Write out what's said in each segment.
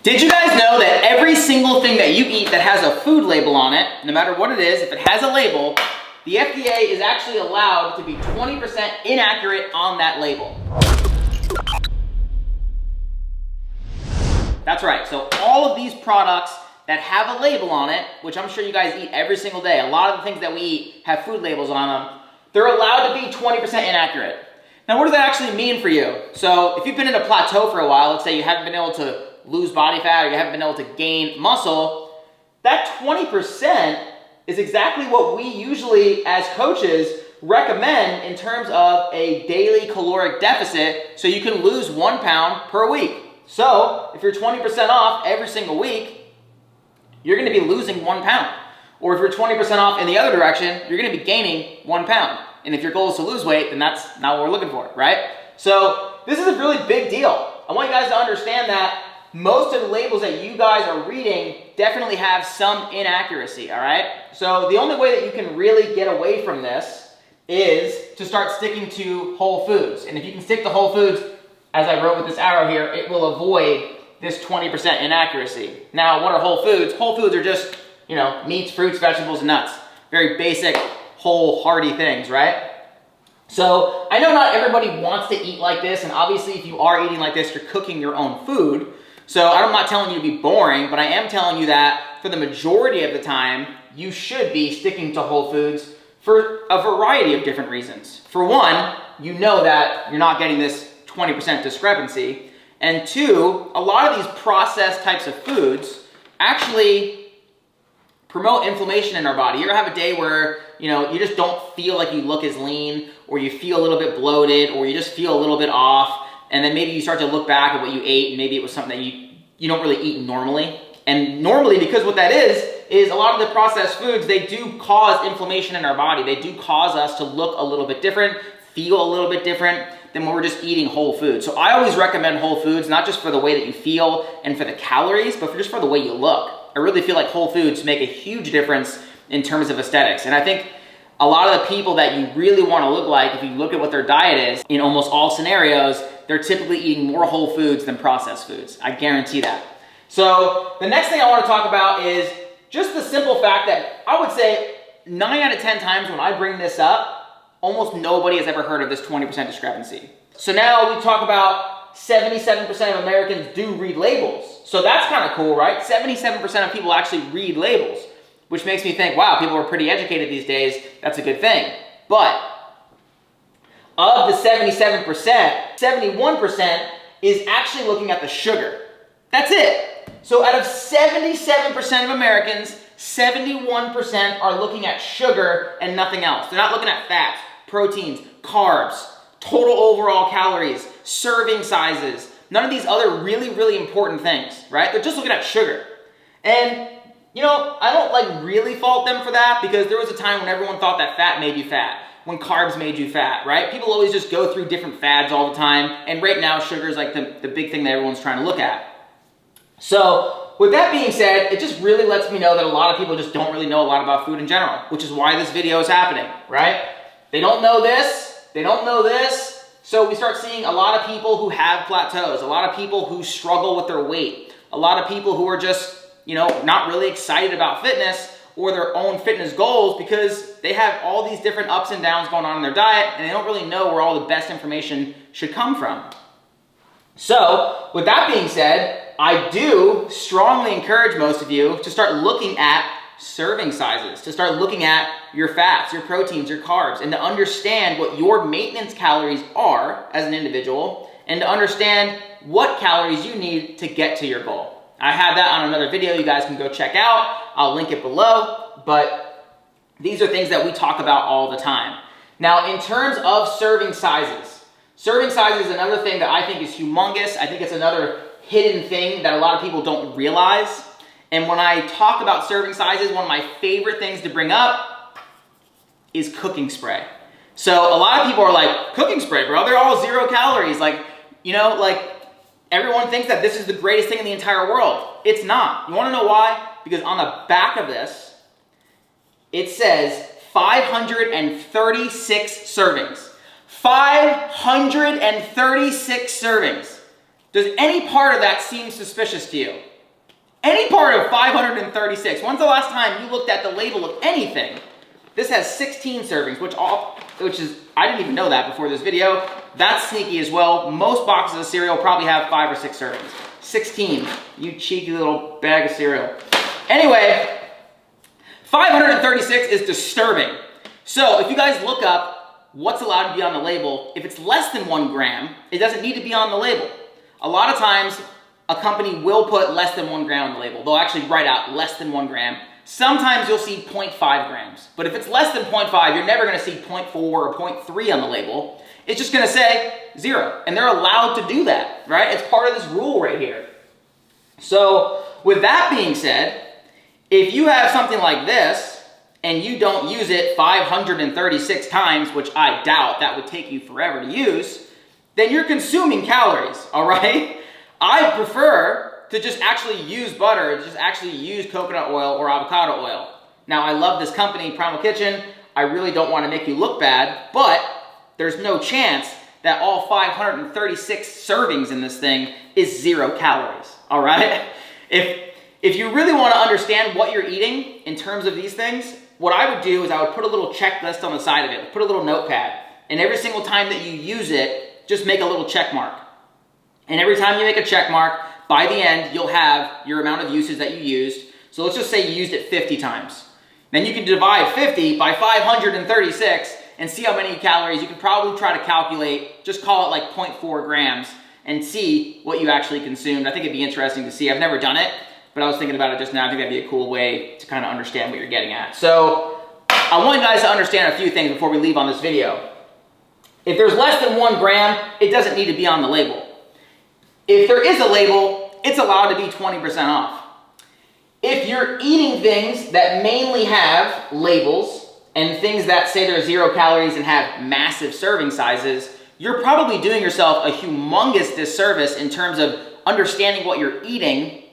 Did you guys know that every single thing that you eat that has a food label on it, no matter what it is, if it has a label, the FDA is actually allowed to be 20% inaccurate on that label? That's right, so all of these products that have a label on it, which I'm sure you guys eat every single day, a lot of the things that we eat have food labels on them, they're allowed to be 20% inaccurate. Now what does that actually mean for you? So if you've been in a plateau for a while, let's say you haven't been able to lose body fat or you haven't been able to gain muscle, that 20% is exactly what we usually as coaches recommend in terms of a daily caloric deficit so you can lose 1 pound per week. So if you're 20% off every single week, you're gonna be losing 1 pound. Or if you're 20% off in the other direction, you're gonna be gaining 1 pound. And if your goal is to lose weight, then that's not what we're looking for, right? So this is a really big deal. I want you guys to understand that most of the labels that you guys are reading definitely have some inaccuracy, all right? So the only way that you can really get away from this is to start sticking to whole foods. And if you can stick to whole foods, as I wrote with this arrow here, it will avoid this 20% inaccuracy. Now, what are whole foods? Whole foods are just, meats, fruits, vegetables, and nuts. Very basic, whole, hearty things, right? So I know not everybody wants to eat like this, and obviously if you are eating like this, you're cooking your own food. So I'm not telling you to be boring, but I am telling you that for the majority of the time, you should be sticking to whole foods for a variety of different reasons. For one, you know that you're not getting this 20% discrepancy. And two, a lot of these processed types of foods actually promote inflammation in our body. You ever have a day where, you just don't feel like you look as lean, or you feel a little bit bloated, or you just feel a little bit off, and then maybe you start to look back at what you ate, and maybe it was something that you don't really eat normally. And normally, because what that is a lot of the processed foods, they do cause inflammation in our body. They do cause us to look a little bit different, feel a little bit different than when we're just eating whole foods. So I always recommend whole foods, not just for the way that you feel and for the calories, but just for the way you look. I really feel like whole foods make a huge difference in terms of aesthetics. And I think a lot of the people that you really want to look like, if you look at what their diet is, in almost all scenarios, they're typically eating more whole foods than processed foods. I guarantee that. So the next thing I want to talk about is just the simple fact that I would say 9 out of 10 times when I bring this up, almost nobody has ever heard of this 20% discrepancy. So now we talk about 77% of Americans do read labels. So that's kind of cool, right? 77% of people actually read labels, which makes me think, wow, people are pretty educated these days. That's a good thing. But of the 77%, 71% is actually looking at the sugar. That's it. So out of 77% of Americans, 71% are looking at sugar and nothing else. They're not looking at fats, proteins, carbs, total overall calories, serving sizes, none of these other really, really important things, right? They're just looking at sugar. And I don't really fault them for that, because there was a time when everyone thought that fat made you fat, when carbs made you fat, right? People always just go through different fads all the time, and right now sugar is like the big thing that everyone's trying to look at. So with that being said, it just really lets me know that a lot of people just don't really know a lot about food in general, which is why this video is happening, right? They don't know this, they don't know this, so we start seeing a lot of people who have plateaus, a lot of people who struggle with their weight, a lot of people who are just not really excited about fitness or their own fitness goals because they have all these different ups and downs going on in their diet, and they don't really know where all the best information should come from. So with that being said, I do strongly encourage most of you to start looking at serving sizes, to start looking at your fats, your proteins, your carbs, and to understand what your maintenance calories are as an individual, and to understand what calories you need to get to your goal. I have that on another video you guys can go check out. I'll link it below, but these are things that we talk about all the time. Now, in terms of serving sizes is another thing that I think is humongous. I think it's another hidden thing that a lot of people don't realize. And when I talk about serving sizes, one of my favorite things to bring up is cooking spray. So a lot of people are like, cooking spray, bro, they're all 0 calories. Everyone thinks that this is the greatest thing in the entire world. It's not. You want to know why? Because on the back of this, it says 536 servings. 536 servings. Does any part of that seem suspicious to you? any part of 536, when's the last time you looked at the label of anything? This has 16 servings, which is, I didn't even know that before this video. That's sneaky as well. Most boxes of cereal probably have 5 or 6 servings. 16, you cheeky little bag of cereal. Anyway, 536 is disturbing. So if you guys look up what's allowed to be on the label, if it's less than 1 gram, it doesn't need to be on the label. A lot of times, a company will put less than 1 gram on the label. They'll actually write out less than 1 gram. Sometimes you'll see 0.5 grams. But if it's less than 0.5, you're never gonna see 0.4 or 0.3 on the label. It's just gonna say 0. And they're allowed to do that, right? It's part of this rule right here. So with that being said, if you have something like this and you don't use it 536 times, which I doubt, that would take you forever to use, then you're consuming calories, all right? I prefer to just actually use butter, just actually use coconut oil or avocado oil. Now, I love this company, Primal Kitchen. I really don't want to make you look bad, but there's no chance that all 536 servings in this thing is 0 calories, all right? If you really want to understand what you're eating in terms of these things, what I would do is I would put a little checklist on the side of it, put a little notepad, and every single time that you use it, just make a little check mark. And every time you make a check mark, by the end, you'll have your amount of usage that you used. So let's just say you used it 50 times. Then you can divide 50 by 536 and see how many calories. You can probably try to calculate, just call it like 0.4 grams and see what you actually consumed. I think it'd be interesting to see. I've never done it, but I was thinking about it just now. I think that'd be a cool way to kind of understand what you're getting at. So I want you guys to understand a few things before we leave on this video. If there's less than 1 gram, it doesn't need to be on the label. If there is a label, it's allowed to be 20% off. If you're eating things that mainly have labels and things that say they're 0 calories and have massive serving sizes, you're probably doing yourself a humongous disservice in terms of understanding what you're eating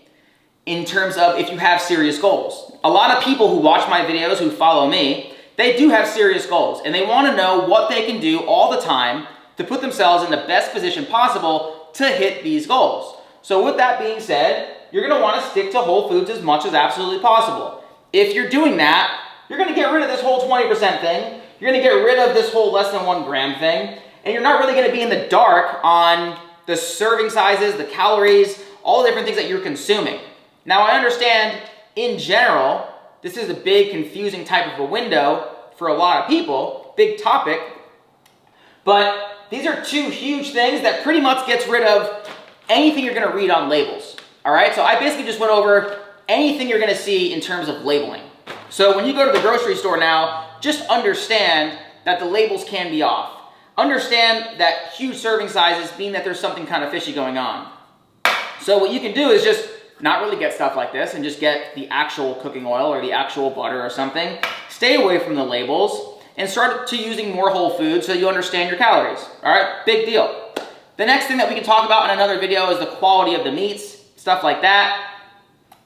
in terms of if you have serious goals. A lot of people who watch my videos, who follow me, they do have serious goals and they want to know what they can do all the time to put themselves in the best position possible to hit these goals. So with that being said, you're gonna wanna stick to whole foods as much as absolutely possible. If you're doing that, you're gonna get rid of this whole 20% thing, you're gonna get rid of this whole less than 1 gram thing, and you're not really gonna be in the dark on the serving sizes, the calories, all the different things that you're consuming. Now I understand, in general, this is a big confusing type of a window for a lot of people, big topic, but these are 2 huge things that pretty much gets rid of anything you're gonna read on labels, all right? So I basically just went over anything you're gonna see in terms of labeling. So when you go to the grocery store now, just understand that the labels can be off. Understand that huge serving sizes mean that there's something kind of fishy going on. So what you can do is just not really get stuff like this and just get the actual cooking oil or the actual butter or something. Stay away from the labels and start to using more whole foods so you understand your calories, all right? Big deal. The next thing that we can talk about in another video is the quality of the meats, stuff like that,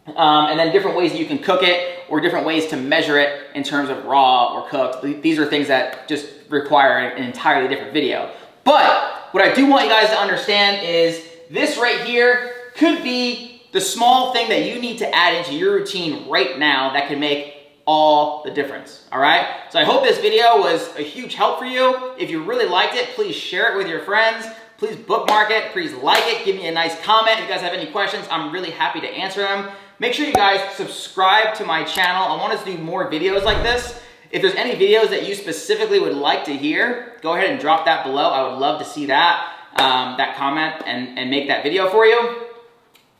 and then different ways that you can cook it or different ways to measure it in terms of raw or cooked. These are things that just require an entirely different video. But what I do want you guys to understand is this right here could be the small thing that you need to add into your routine right now that can make all the difference, all right? So I hope this video was a huge help for you. If you really liked it, please share it with your friends. Please bookmark it, please like it, give me a nice comment. If you guys have any questions, I'm really happy to answer them. Make sure you guys subscribe to my channel. I want us to do more videos like this. If there's any videos that you specifically would like to hear, go ahead and drop that below. I would love to see that, that comment and make that video for you.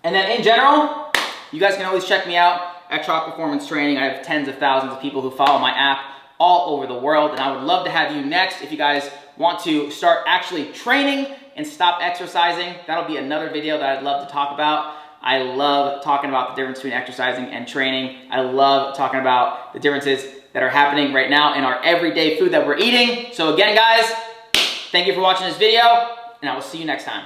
And then in general, you guys can always check me out at Chalk Performance Training. I have tens of thousands of people who follow my app all over the world, and I would love to have you next. If you guys want to start actually training and stop exercising, that'll be another video that I'd love to talk about. I love talking about the difference between exercising and training. I love talking about the differences that are happening right now in our everyday food that we're eating. So again, guys, thank you for watching this video, and I will see you next time.